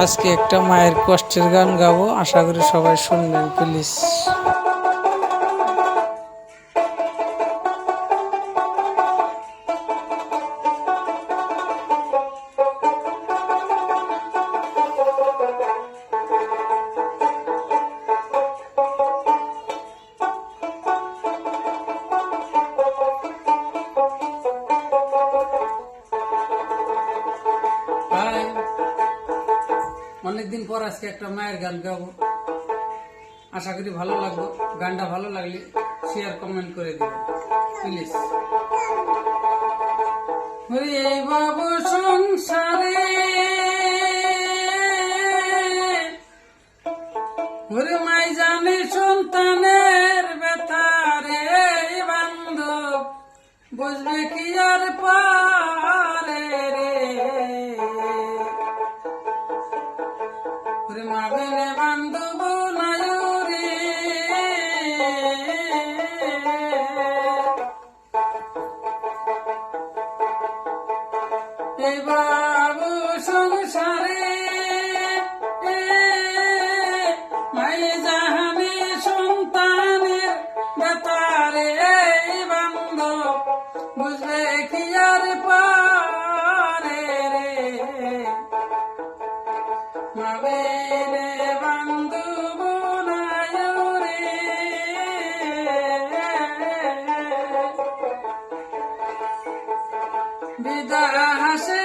আজকে একটা মায়ের কষ্টের গান গাবো, আশা করি সবাই শুনবেন প্লিজ। অনেকদিন পর আজকে একটা মায়ের গান গাবো, আশা করি ভালো লাগবে। গানটা ভালো লাগলে শেয়ার কমেন্ট করে দিবেন প্লিজ। এই বাবু সংসারে ওরে মাই জানে সন্তানের ব্যথারে বান্ধব বুঝবে কি আর পারে রে। ওরে মা বেনে বান্ধব নায়রে এই বাবু সংসারে মাই জাহানে সন্তানের বেতারে বান্ধব বুঝবে কি আর পারে রে। মা বেনে বান্ধব নায়রে বিদা হাসে